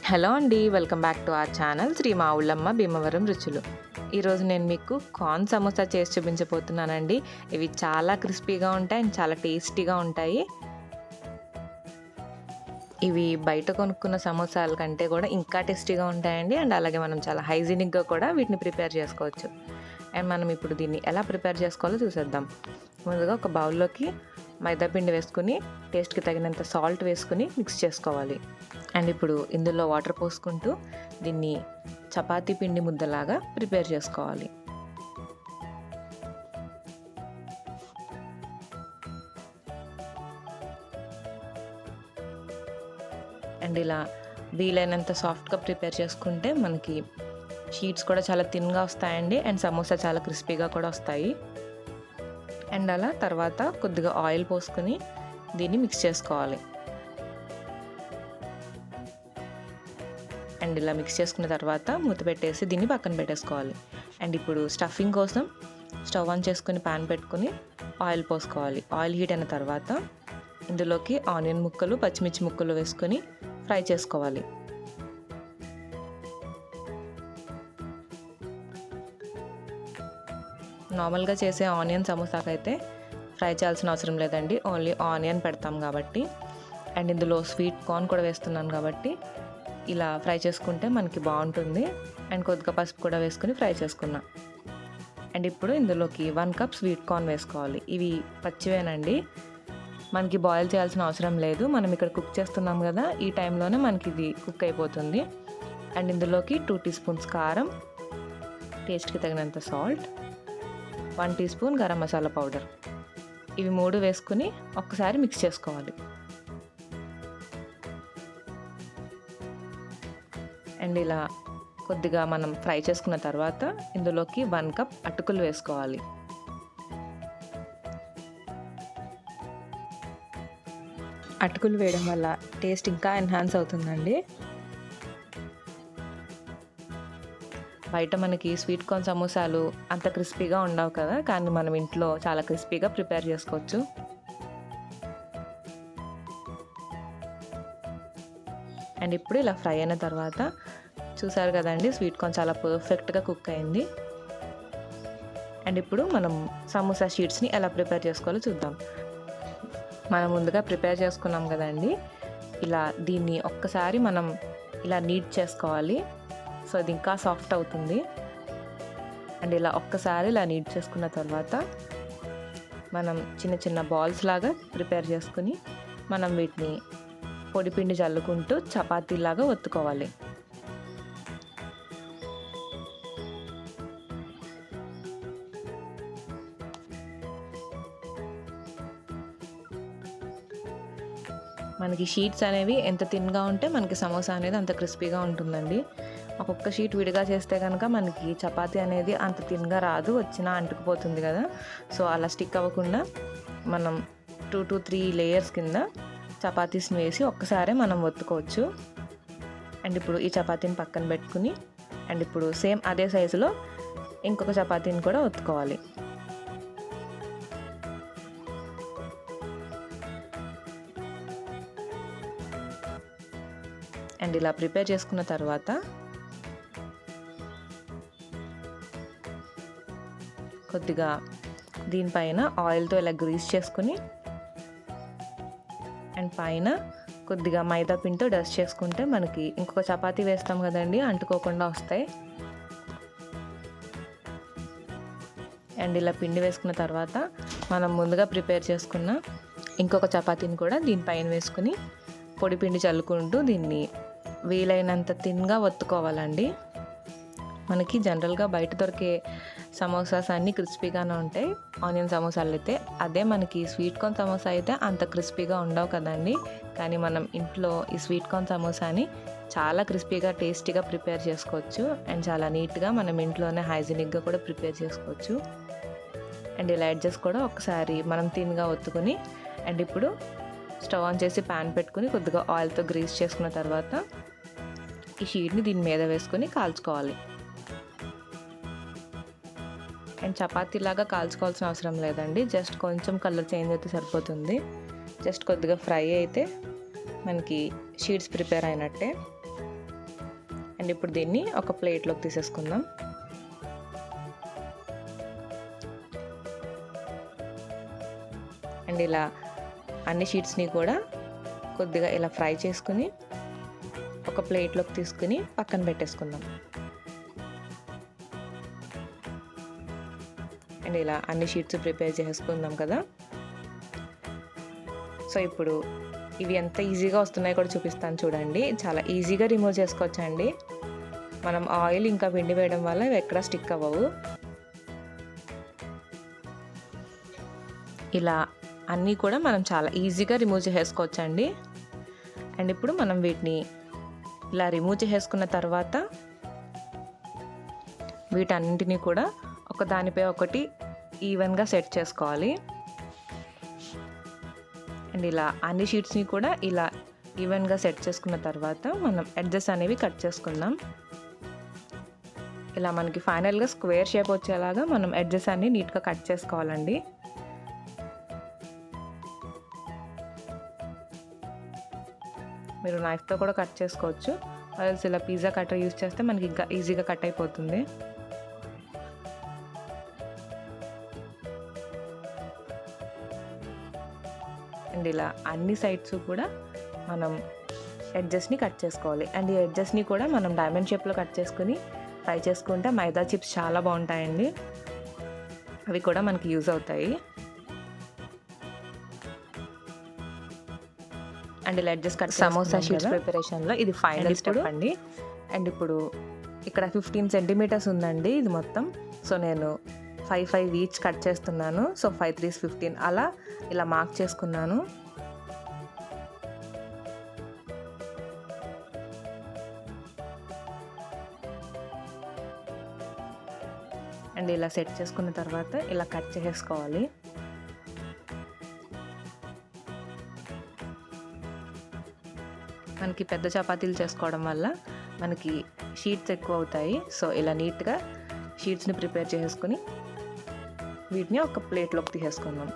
Hello అండి, welcome back to our channel Sri Mavullamma Bhimavaram రుచులు. ఈరోజు నేను మీకు కార్న్ సమోసా చేసి చూపించబోతున్నానండి. ఇవి చాలా క్రిస్పీగా ఉంటాయి అండ్ చాలా టేస్టీగా ఉంటాయి. ఇవి బయట కొనుక్కున్న సమోసాల కంటే కూడా ఇంకా టేస్టీగా ఉంటాయండి. అండ్ అలాగే మనం చాలా హైజీనిక్గా కూడా వీటిని ప్రిపేర్ చేసుకోవచ్చు. అండ్ మనం ఇప్పుడు దీన్ని ఎలా ప్రిపేర్ చేసుకోవాలో చూసేద్దాం. ముందుగా ఒక బౌల్లోకి మైదా పిండి వేసుకుని టేస్ట్కి తగినంత సాల్ట్ వేసుకుని మిక్స్ చేసుకోవాలి. అండ్ ఇప్పుడు ఇందులో వాటర్ పోసుకుంటూ దీన్ని చపాతీ పిండి ముద్దలాగా ప్రిపేర్ చేసుకోవాలి. అండ్ ఇలా వీలైనంత సాఫ్ట్గా ప్రిపేర్ చేసుకుంటే మనకి షీట్స్ కూడా చాలా థిన్గా వస్తాయండి. అండ్ సమోసా చాలా క్రిస్పీగా కూడా వస్తాయి. అండ్ అలా తర్వాత కొద్దిగా ఆయిల్ పోసుకొని దీన్ని మిక్స్ చేసుకోవాలి. అండ్ ఇలా మిక్స్ చేసుకున్న తర్వాత మూత పెట్టేసి దీన్ని పక్కన పెట్టేసుకోవాలి. అండ్ ఇప్పుడు స్టఫింగ్ కోసం స్టవ్ ఆన్ చేసుకుని ప్యాన్ పెట్టుకుని ఆయిల్ పోసుకోవాలి. ఆయిల్ హీట్ అయిన తర్వాత ఇందులోకి ఆనియన్ ముక్కలు, పచ్చిమిర్చి ముక్కలు వేసుకొని ఫ్రై చేసుకోవాలి. నార్మల్గా చేసే ఆనియన్ సమోసాకి అయితే ఫ్రై చేయాల్సిన అవసరం లేదండి, ఓన్లీ ఆనియన్ పెడతాం కాబట్టి. అండ్ ఇందులో స్వీట్ కార్న్ కూడా వేస్తున్నాను కాబట్టి ఇలా ఫ్రై చేసుకుంటే మనకి బాగుంటుంది. అండ్ కొద్దిగా పసుపు కూడా వేసుకుని ఫ్రై చేసుకున్నా. అండ్ ఇప్పుడు ఇందులోకి 1 కప్ స్వీట్ కార్న్ వేసుకోవాలి. ఇవి పచ్చివేనండి, మనకి బాయిల్ చేయాల్సిన అవసరం లేదు. మనం ఇక్కడ కుక్ చేస్తున్నాం కదా, ఈ టైంలోనే మనకి ఇది కుక్ అయిపోతుంది. అండ్ ఇందులోకి 2 టీ స్పూన్స్ కారం, టేస్ట్కి తగినంత salt, 1 teaspoon garam masala powder, ఇవి 3 వేసుకుని ఒక్కసారి మిక్స్ చేసుకోవాలి. అండ్ ఇలా కొద్దిగా మనం ఫ్రై చేసుకున్న తర్వాత ఇందులోకి 1 కప్ అటుకులు వేసుకోవాలి. అటుకులు వేయడం వల్ల టేస్ట్ ఇంకా ఎన్హాన్స్ అవుతుందండి. బయట మనకి స్వీట్ కార్న్ సమోసాలు అంత క్రిస్పీగా ఉండవు కదా, కానీ మనం ఇంట్లో చాలా క్రిస్పీగా ప్రిపేర్ చేసుకోవచ్చు. అండ్ ఇప్పుడు ఇలా ఫ్రై అయిన తర్వాత చూసారు కదండి, స్వీట్ కార్న్ చాలా పర్ఫెక్ట్గా కుక్ అయింది. అండ్ ఇప్పుడు మనం సమోసా షీట్స్ని ఎలా ప్రిపేర్ చేసుకోవాలో చూద్దాం. మనం ముందుగా ప్రిపేర్ చేసుకున్నాం కదండి, ఇలా దీన్ని ఒక్కసారి మనం ఇలా నీట్ చేసుకోవాలి. సో అది ఇంకా సాఫ్ట్ అవుతుంది. అండ్ ఇలా ఒక్కసారి ఇలా నీట్ చేసుకున్న తర్వాత మనం చిన్న చిన్న బాల్స్ లాగా ప్రిపేర్ చేసుకుని మనం వీటిని పొడిపిండి చల్లుకుంటూ చపాతీలాగా ఒత్తుకోవాలి. మనకి షీట్స్ అనేవి ఎంత థిన్గా ఉంటే మనకి సమోసా అనేది అంత క్రిస్పీగా ఉంటుందండి. ఒక్కొక్క షీట్ విడిగా చేస్తే కనుక మనకి చపాతీ అనేది అంత థిన్గా రాదు, వచ్చినా అంటుకుపోతుంది కదా. సో అలా స్టిక్ అవ్వకుండా మనం 2 to 3 లేయర్స్ కింద చపాతీస్ని వేసి ఒక్కసారే మనం ఒత్తుకోవచ్చు. అండ్ ఇప్పుడు ఈ చపాతీని పక్కన పెట్టుకుని అండ్ ఇప్పుడు సేమ్ అదే సైజులో ఇంకొక చపాతీని కూడా ఒత్తుకోవాలి. అండ్ ఇలా ప్రిపేర్ చేసుకున్న తర్వాత కొద్దిగా దీనిపైన ఆయిల్తో ఇలా గ్రీస్ చేసుకుని అండ్ పైన కొద్దిగా మైదా పిండితో డస్ట్ చేసుకుంటే మనకి ఇంకొక చపాతీ వేస్తాం కదండి, అంటుకోకుండా వస్తాయి. అండ్ ఇలా పిండి వేసుకున్న తర్వాత మనం ముందుగా ప్రిపేర్ చేసుకున్న ఇంకొక చపాతీని కూడా దీనిపైన వేసుకుని పొడి పిండి చల్లుకుంటూ దీన్ని వీలైనంత థిన్గా ఒత్తుకోవాలండి. మనకి జనరల్గా బయట దొరికే సమోసాస్ అన్నీ క్రిస్పీగానే ఉంటాయి, ఆనియన్ సమోసాలు అయితే. అదే మనకి స్వీట్ కార్న్ సమోసా అయితే అంత క్రిస్పీగా ఉండవు కదండి. కానీ మనం ఇంట్లో ఈ స్వీట్ కార్న్ సమోసాని చాలా క్రిస్పీగా టేస్టీగా ప్రిపేర్ చేసుకోవచ్చు. అండ్ చాలా నీట్గా మనం ఇంట్లోనే హైజీనిక్గా కూడా ప్రిపేర్ చేసుకోవచ్చు. అండ్ ఇలా ఎడ్జెస్ కూడా ఒకసారి మనం థిన్గా ఒత్తుకుని అండ్ ఇప్పుడు స్టవ్ ఆన్ చేసి ప్యాన్ పెట్టుకుని కొద్దిగా ఆయిల్తో గ్రీస్ చేసుకున్న తర్వాత ఈ షీట్ని దీని మీద వేసుకొని కాల్చుకోవాలి. అండ్ చపాతీలాగా కాల్చుకోవాల్సిన అవసరం లేదండి, జస్ట్ కొంచెం కలర్ చేంజ్ అయితే సరిపోతుంది. జస్ట్ కొద్దిగా ఫ్రై అయితే మనకి షీట్స్ ప్రిపేర్ అయినట్టే. అండ్ ఇప్పుడు దీన్ని ఒక ప్లేట్లోకి తీసేసుకుందాం. అండ్ ఇలా అన్ని షీట్స్ని కూడా కొద్దిగా ఇలా ఫ్రై చేసుకుని ఒక ప్లేట్లోకి తీసుకుని పక్కన పెట్టేసుకుందాం. అండ్ ఇలా అన్ని షీట్స్ ప్రిపేర్ చేసుకుందాం కదా. సో ఇప్పుడు ఇవి ఎంత ఈజీగా వస్తున్నాయో కూడా చూపిస్తాను చూడండి. చాలా ఈజీగా రిమూవ్ చేసుకోవచ్చండి. మనం ఆయిల్ ఇంకా పిండి వేయడం వల్ల ఇవి ఎక్కడ స్టిక్ అవ్వవు. ఇలా అన్నీ కూడా మనం చాలా ఈజీగా రిమూవ్ చేసుకోవచ్చండి. అండ్ ఇప్పుడు మనం వీటిని ఇలా రిమూవ్ చేసుకున్న తర్వాత వీటన్నింటినీ కూడా ఒక దానిపై ఒకటి ఈవెన్గా సెట్ చేసుకోవాలి. అండ్ ఇలా అన్ని షీట్స్ని కూడా ఇలా ఈవెన్గా సెట్ చేసుకున్న తర్వాత మనం ఎడ్జెస్ అనేవి కట్ చేసుకుందాం. ఇలా మనకి ఫైనల్గా స్క్వేర్ షేప్ వచ్చేలాగా మనం ఎడ్జెస్ అన్ని నీట్గా కట్ చేసుకోవాలండి. మీరు నైఫ్తో కూడా కట్ చేసుకోవచ్చు. అదే ఇలా పిజ్జా కట్టర్ యూజ్ చేస్తే మనకి ఇంకా ఈజీగా కట్ అయిపోతుంది. అండ్ ఇలా అన్ని సైడ్స్ కూడా మనం ఎడ్జెస్ని కట్ చేసుకోవాలి. అండ్ ఈ ఎడ్జెస్ని కూడా మనం డైమండ్ షేప్లో కట్ చేసుకుని ఫ్రై చేసుకుంటే మైదా చిప్స్ చాలా బాగుంటాయండి. అవి కూడా మనకి యూజ్ అవుతాయి. అండ్ ఇలా ఎడ్జెస్ కట్ సమోసా షీట్స్ ప్రిపరేషన్లో ఇది ఫైనల్ స్టెప్ అండి. అండ్ ఇప్పుడు ఇక్కడ 15 సెంటీమీటర్స్ ఉందండి ఇది మొత్తం. సో నేను 5 ఈచ్ కట్ చేస్తున్నాను. సో 5 3 15 అలా ఇలా మార్క్ చేసుకున్నాను. అండ్ ఇలా సెట్ చేసుకున్న తర్వాత ఇలా కట్ చేసుకోవాలి. మనకి పెద్ద చపాతీలు చేసుకోవడం వల్ల మనకి షీట్స్ ఎక్కువ అవుతాయి. సో ఇలా నీట్గా షీట్స్ని ప్రిపేర్ చేసుకుని వీటిని ఒక ప్లేట్లోకి తీసేసుకుందాం.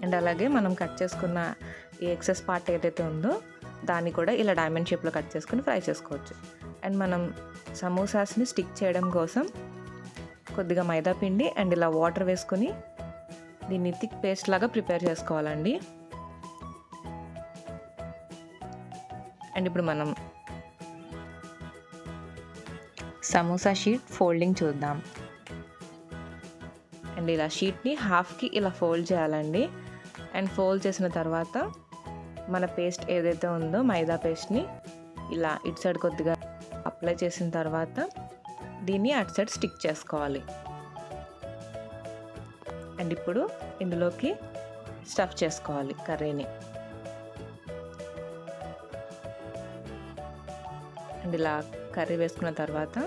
అండ్ అలాగే మనం కట్ చేసుకున్న ఈ ఎక్సెస్ పార్ట్ ఏదైతే ఉందో దాన్ని కూడా ఇలా డైమండ్ షేప్లో కట్ చేసుకుని ఫ్రై చేసుకోవచ్చు. అండ్ మనం సమోసాస్ని స్టిక్ చేయడం కోసం కొద్దిగా మైదా పిండి అండ్ ఇలా వాటర్ వేసుకొని దీన్ని థిక్ పేస్ట్ లాగా ప్రిపేర్ చేసుకోవాలండి. అండ్ ఇప్పుడు మనం సమోసా షీట్ ఫోల్డింగ్ చూద్దాం. అండ్ ఇలా షీట్ని హాఫ్కి ఇలా ఫోల్డ్ చేయాలండి. అండ్ ఫోల్డ్ చేసిన తర్వాత మన పేస్ట్ ఏదైతే ఉందో మైదా పేస్ట్ని ఇలా ఇటు సైడ్ కొద్దిగా అప్లై చేసిన తర్వాత దీన్ని అటు సైడ్ స్టిక్ చేసుకోవాలి. అండ్ ఇప్పుడు ఇందులోకి స్టఫ్ చేసుకోవాలి కర్రీని. అండ్ ఇలా కర్రీ వేసుకున్న తర్వాత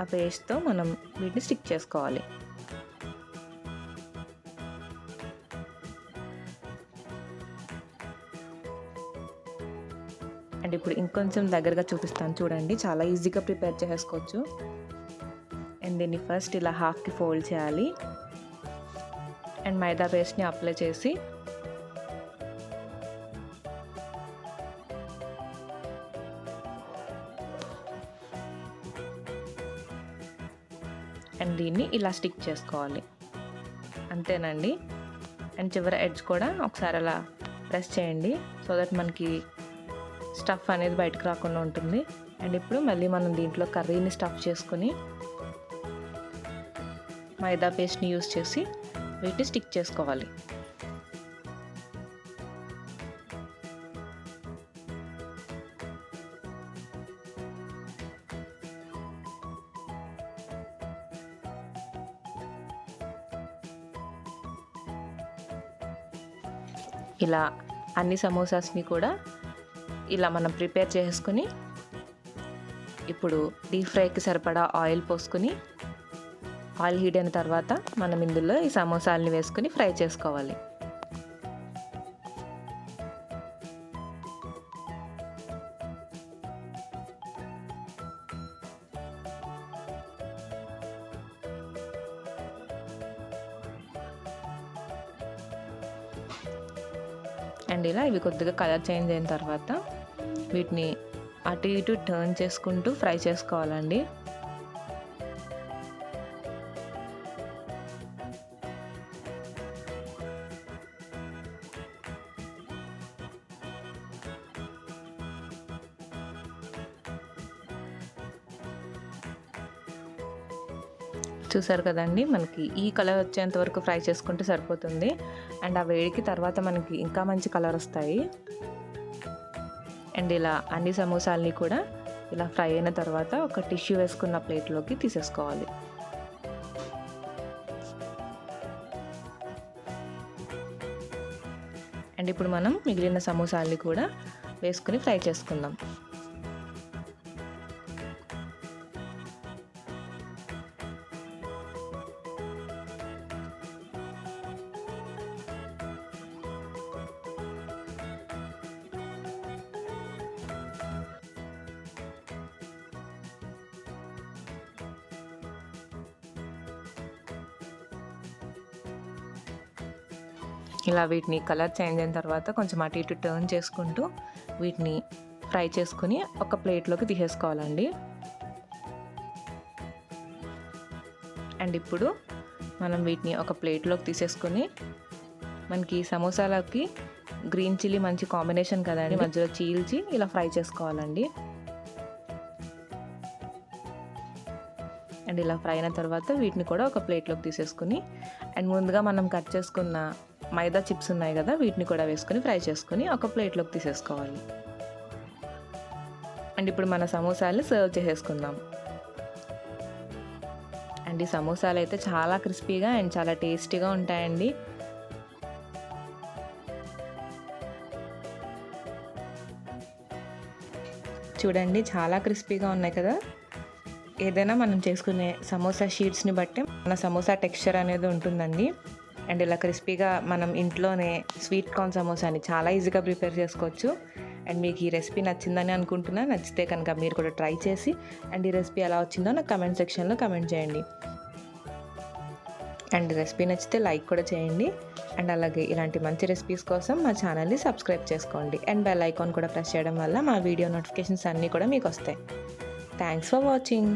ఆ పేస్ట్తో మనం వీటిని స్టిక్ చేసుకోవాలి. అండ్ ఇప్పుడు ఇంకొంచెం దగ్గరగా చూపిస్తాను చూడండి. చాలా ఈజీగా ప్రిపేర్ చేసుకోవచ్చు. అండ్ దీన్ని ఫస్ట్ ఇలా హాఫ్కి ఫోల్డ్ చేయాలి. అండ్ మైదా పేస్ట్ని అప్లై చేసి అండ్ దీన్ని ఇలా స్టిక్ చేసుకోవాలి. అంతేనండి. అండ్ చివరి ఎడ్జ్ కూడా ఒకసారి అలా ప్రెస్ చేయండి సో దట్ మనకి స్టఫ్ అనేది బయటకు రాకుండా ఉంటుంది. అండ్ ఇప్పుడు మళ్ళీ మనం దీంట్లో కర్రీని స్టఫ్ చేసుకుని మైదా పేస్ట్ని యూస్ చేసి వీటిని స్టిక్ చేసుకోవాలి. ఇలా అన్ని సమోసాస్ని కూడా ఇలా మనం ప్రిపేర్ చేసుకుని ఇప్పుడు డీప్ ఫ్రైకి సరిపడా ఆయిల్ పోసుకొని ఆయిల్ హీట్ అయిన తర్వాత మనం ఇందులో ఈ సమోసాలని వేసుకొని ఫ్రై చేసుకోవాలి. అండ్ ఇలా ఇవి కొద్దిగా కలర్ చేంజ్ అయిన తర్వాత వీటిని అటు ఇటు టర్న్ చేసుకుంటూ ఫ్రై చేసుకోవాలండి. చూసారు కదండి, మనకి ఈ కలర్ వచ్చేంత వరకు ఫ్రై చేసుకుంటే సరిపోతుంది. అండ్ ఆ వేడికి తర్వాత మనకి ఇంకా మంచి కలర్ వస్తాయి. అండ్ ఇలా అన్ని సమోసాలని కూడా ఇలా ఫ్రై అయిన తర్వాత ఒక టిష్యూ వేసుకున్న ప్లేట్లోకి తీసేసుకోవాలి. అండ్ ఇప్పుడు మనం మిగిలిన సమోసాలని కూడా వేసుకుని ఫ్రై చేసుకుందాం. ఇలా వీటిని కలర్ చేంజ్ అయిన తర్వాత కొంచెం అటు ఇటు టర్న్ చేసుకుంటూ వీటిని ఫ్రై చేసుకుని ఒక ప్లేట్లోకి తీసేసుకోవాలండి. అండ్ ఇప్పుడు మనం వీటిని ఒక ప్లేట్లోకి తీసేసుకొని మనకి సమోసాలకి గ్రీన్ చిల్లీ మంచి కాంబినేషన్ కదండి, మధ్యలో చీల్చి ఇలా ఫ్రై చేసుకోవాలండి. అండ్ ఇలా ఫ్రై అయిన తర్వాత వీటిని కూడా ఒక ప్లేట్లోకి తీసేసుకుని అండ్ ముందుగా మనం కట్ చేసుకున్న మైదా చిప్స్ ఉన్నాయి కదా, వీటిని కూడా వేసుకొని ఫ్రై చేసుకొని ఒక ప్లేట్లోకి తీసేసుకోవాలి. అండ్ ఇప్పుడు మన సమోసాలు సర్వ్ చేసేసుకుందాం. అండ్ ఈ సమోసాలు అయితే చాలా క్రిస్పీగా అండ్ చాలా టేస్టీగా ఉంటాయండి. చూడండి, చాలా క్రిస్పీగా ఉన్నాయి కదా. ఏదైనా మనం చేసుకునే సమోసా షీట్స్ని బట్టి మన సమోసా టెక్స్చర్ అనేది ఉంటుందండి. అండ్ ఇలా క్రిస్పీగా మనం ఇంట్లోనే స్వీట్ కార్న్ సమోసాని చాలా ఈజీగా ప్రిపేర్ చేసుకోవచ్చు. అండ్ మీకు ఈ రెసిపీ నచ్చిందని అనుకుంటున్నా. నచ్చితే కనుక మీరు కూడా ట్రై చేసి అండ్ ఈ రెసిపీ ఎలా వచ్చిందో నాకు కమెంట్ సెక్షన్లో కమెంట్ చేయండి. అండ్ రెసిపీ నచ్చితే లైక్ కూడా చేయండి. అండ్ అలాగే ఇలాంటి మంచి రెసిపీస్ కోసం మా ఛానల్ని సబ్స్క్రైబ్ చేసుకోండి. అండ్ బెల్ ఐకాన్ కూడా ప్రెస్ చేయడం వల్ల మా వీడియో నోటిఫికేషన్స్ అన్నీ కూడా మీకు వస్తాయి. Thanks for watching.